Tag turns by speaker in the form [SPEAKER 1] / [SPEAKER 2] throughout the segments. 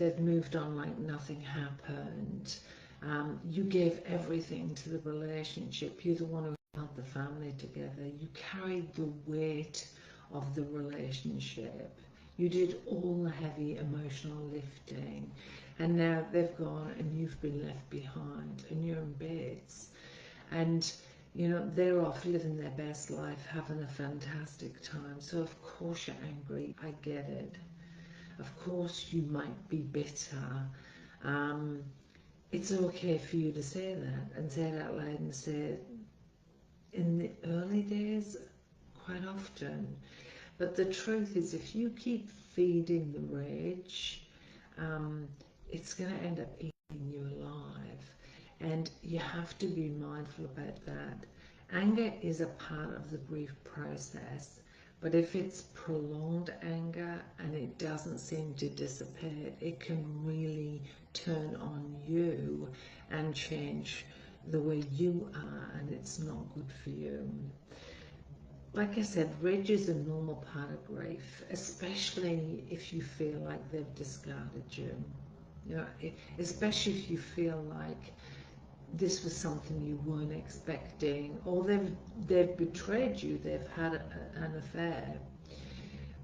[SPEAKER 1] they've moved on like nothing happened. You gave everything to the relationship. You're the one who held the family together. You carried the weight of the relationship. You did all the heavy emotional lifting. And now they've gone and you've been left behind and you're in beds. And you know, they're off living their best life, having a fantastic time. So of course you're angry. I get it. Of course you might be bitter. It's okay for you to say that and say it out loud and say it in the early days quite often. But the truth is, if you keep feeding the rage, it's going to end up eating you alive. And you have to be mindful about that. Anger is a part of the grief process, but if it's prolonged anger and it doesn't seem to dissipate, it can really turn on you and change the way you are, and it's not good for you. Like I said, rage is a normal part of grief, especially if you feel like they've discarded you. You know, especially if you feel like this was something you weren't expecting, or they've betrayed you, they've had an affair,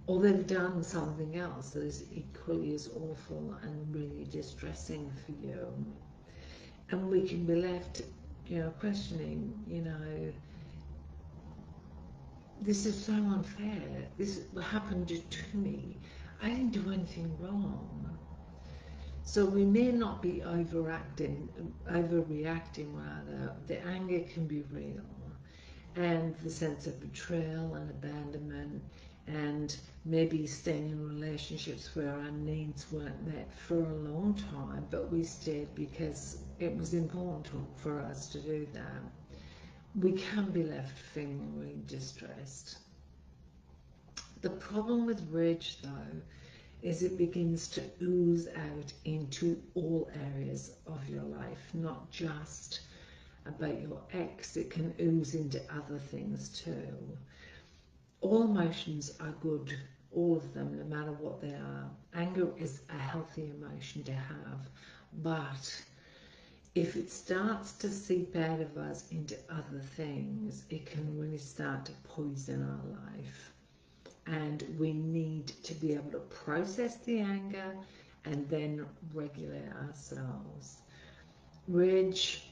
[SPEAKER 1] or they've done something else that is equally as awful and really distressing for you. And we can be left, you know, questioning, you know, this is so unfair. This happened to me. I didn't do anything wrong. So we may not be overreacting rather. The anger can be real. And the sense of betrayal and abandonment, and maybe staying in relationships where our needs weren't met for a long time, but we stayed because it was important for us to do that. We can be left feeling really distressed. The problem with rage, though, is it begins to ooze out into all areas of your life, not just about your ex. It can ooze into other things too. All emotions are good, all of them, no matter what they are. Anger is a healthy emotion to have, but if it starts to seep out of us into other things, it can really start to poison our life. And we need to be able to process the anger and then regulate ourselves. Rage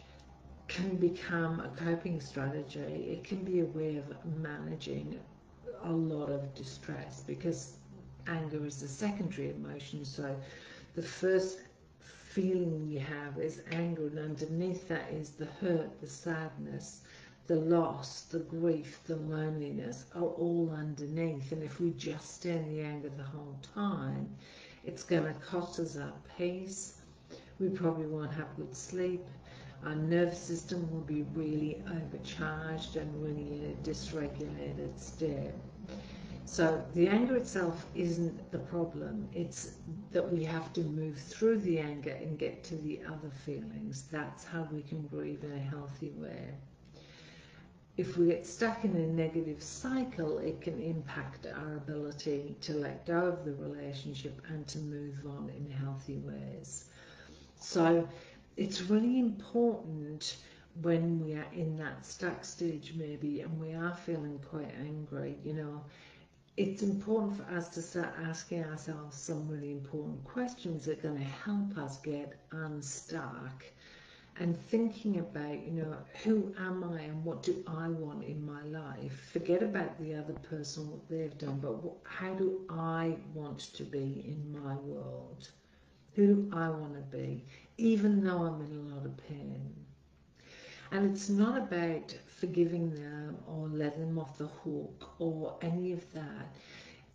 [SPEAKER 1] can become a coping strategy. It can be a way of managing a lot of distress, because anger is a secondary emotion. So the first feeling we have is anger, and underneath that is the hurt, the sadness, the loss, the grief, the loneliness are all underneath. And if we just stay in the anger the whole time, it's going to cost us our peace. We probably won't have good sleep. Our nervous system will be really overcharged and really in a dysregulated state. So the anger itself isn't the problem. It's that we have to move through the anger and get to the other feelings. That's how we can grieve in a healthy way. If we get stuck in a negative cycle, it can impact our ability to let go of the relationship and to move on in healthy ways. So it's really important when we are in that stuck stage maybe, and we are feeling quite angry, you know, it's important for us to start asking ourselves some really important questions that are going to help us get unstuck. And thinking about, you know, who am I and what do I want in my life? Forget about the other person, what they've done, but how do I want to be in my world? Who do I want to be, even though I'm in a lot of pain? And it's not about forgiving them or letting them off the hook or any of that.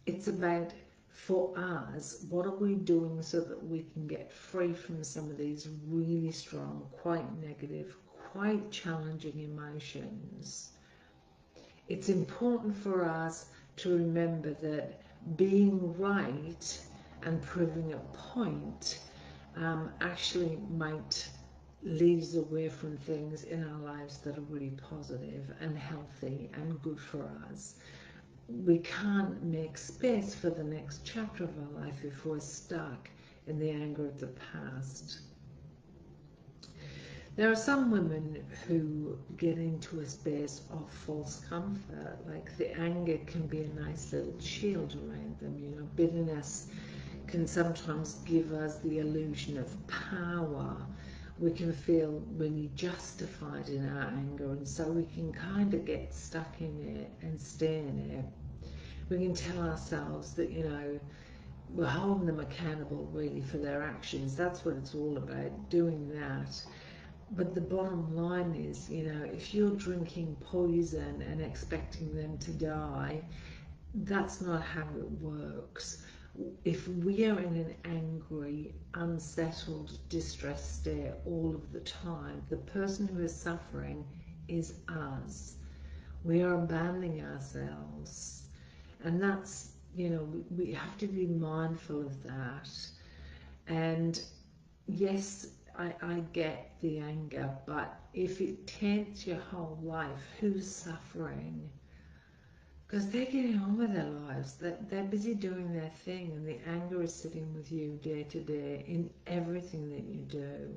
[SPEAKER 1] It's about, for us, what are we doing so that we can get free from some of these really strong, quite negative, quite challenging emotions? It's important for us to remember that being right and proving a point actually might lead us away from things in our lives that are really positive and healthy and good for us. We can't make space for the next chapter of our life if we're stuck in the anger of the past. There are some women who get into a space of false comfort, like the anger can be a nice little shield around them. Bitterness can sometimes give us the illusion of power. We can feel really justified in our anger, and so we can kind of get stuck in it and stay in it. We can tell ourselves that, we're holding them accountable really for their actions. That's what it's all about, doing that. But the bottom line is, if you're drinking poison and expecting them to die, that's not how it works. If we are in an angry, unsettled, distressed state all of the time, the person who is suffering is us. We are abandoning ourselves. And that's, we have to be mindful of that. And yes, I get the anger, but if it taints your whole life, who's suffering? Because they're getting on with their lives, they're busy doing their thing, and the anger is sitting with you day to day in everything that you do.